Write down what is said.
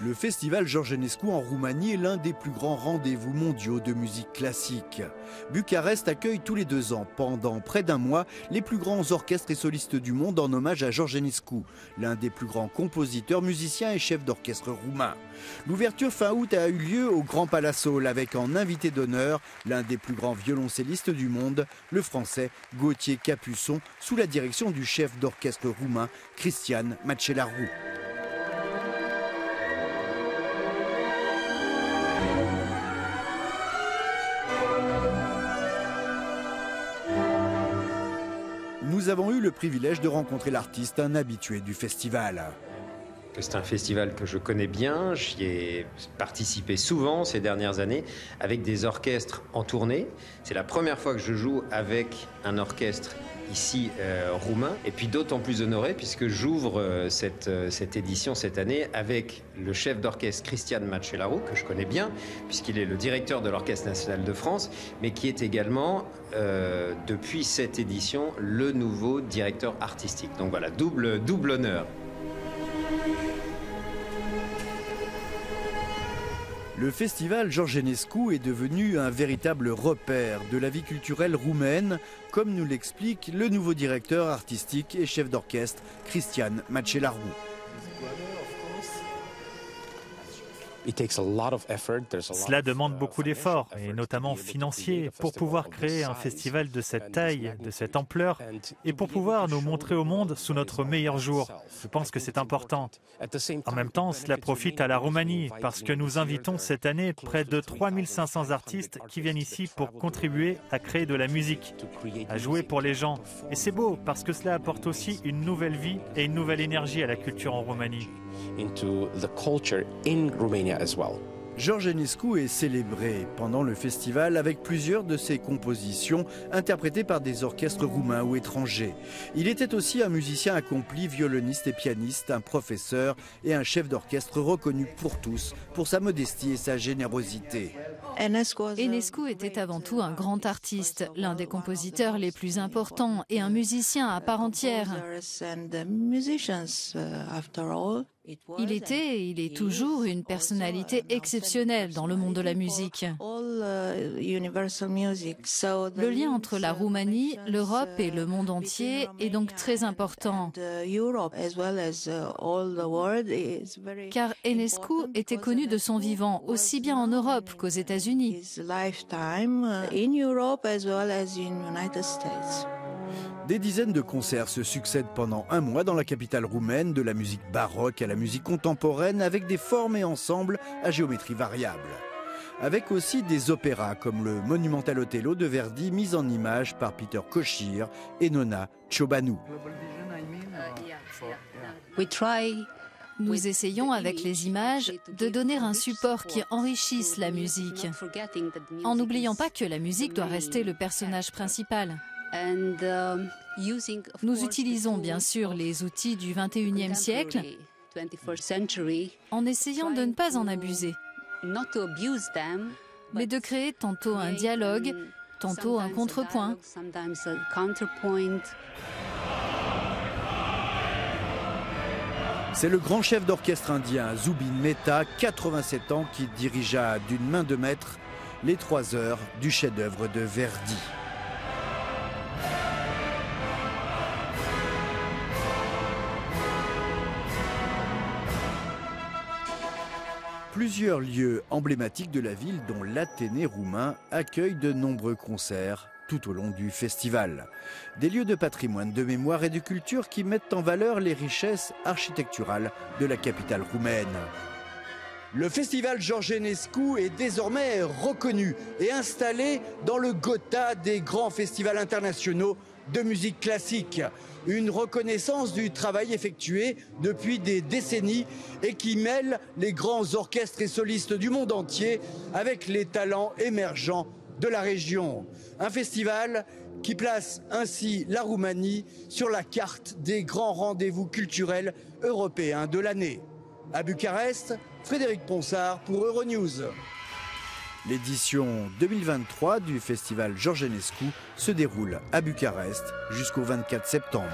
Le festival Georgescu en Roumanie est l'un des plus grands rendez-vous mondiaux de musique classique. Bucarest accueille tous les 2 ans, pendant près d'un mois, les plus grands orchestres et solistes du monde en hommage à Georgescu, l'un des plus grands compositeurs, musiciens et chefs d'orchestre roumains. L'ouverture fin août a eu lieu au Grand Palace Hall avec en invité d'honneur l'un des plus grands violoncellistes du monde, le français Gauthier Capuçon, sous la direction du chef d'orchestre roumain Cristian Macelaru. Nous avons eu le privilège de rencontrer l'artiste, un habitué du festival. C'est un festival que je connais bien, j'y ai participé souvent ces dernières années avec des orchestres en tournée. C'est la première fois que je joue avec un orchestre ici roumain, et puis d'autant plus honoré puisque j'ouvre cette édition cette année avec le chef d'orchestre Cristian Macelaru, que je connais bien puisqu'il est le directeur de l'Orchestre national de France, mais qui est également depuis cette édition le nouveau directeur artistique. Donc voilà, double honneur. Le festival Georgescu est devenu un véritable repère de la vie culturelle roumaine, comme nous l'explique le nouveau directeur artistique et chef d'orchestre Cristian Macelaru. Cela demande beaucoup d'efforts, et notamment financiers, pour pouvoir créer un festival de cette taille, de cette ampleur, et pour pouvoir nous montrer au monde sous notre meilleur jour. Je pense que c'est important. En même temps, cela profite à la Roumanie, parce que nous invitons cette année près de 3500 artistes qui viennent ici pour contribuer à créer de la musique, à jouer pour les gens. Et c'est beau, parce que cela apporte aussi une nouvelle vie et une nouvelle énergie à la culture en Roumanie. Georgescu est célébré pendant le festival avec plusieurs de ses compositions interprétées par des orchestres roumains ou étrangers. Il était aussi un musicien accompli, violoniste et pianiste, un professeur et un chef d'orchestre reconnu pour tous pour sa modestie et sa générosité. Enescu était avant tout un grand artiste, l'un des compositeurs les plus importants et un musicien à part entière. Il était et il est toujours une personnalité exceptionnelle dans le monde de la musique. Le lien entre la Roumanie, l'Europe et le monde entier est donc très important. Car Enescu était connu de son vivant, aussi bien en Europe qu'aux États-Unis. Des dizaines de concerts se succèdent pendant un mois dans la capitale roumaine, de la musique baroque à la musique contemporaine, avec des formes et ensembles à géométrie variable. Avec aussi des opéras comme le Monumental Othello de Verdi, mis en image par Peter Kochir et Nona Ciobanu. Nous essayons avec les images de donner un support qui enrichisse la musique, en n'oubliant pas que la musique doit rester le personnage principal. Nous utilisons bien sûr les outils du XXIe siècle en essayant de ne pas en abuser, mais de créer tantôt un dialogue, tantôt un contrepoint. C'est le grand chef d'orchestre indien Zubin Mehta, 87 ans, qui dirigea d'une main de maître les 3 heures du chef-d'œuvre de Verdi. Plusieurs lieux emblématiques de la ville, dont l'Athénée roumain, accueillent de nombreux concerts tout au long du festival. Des lieux de patrimoine, de mémoire et de culture qui mettent en valeur les richesses architecturales de la capitale roumaine. Le festival Georgescu est désormais reconnu et installé dans le Gotha des grands festivals internationaux de musique classique. Une reconnaissance du travail effectué depuis des décennies et qui mêle les grands orchestres et solistes du monde entier avec les talents émergents de la région. Un festival qui place ainsi la Roumanie sur la carte des grands rendez-vous culturels européens de l'année. À Bucarest, Frédéric Ponsard pour Euronews. L'édition 2023 du festival Georgescu se déroule à Bucarest jusqu'au 24 septembre.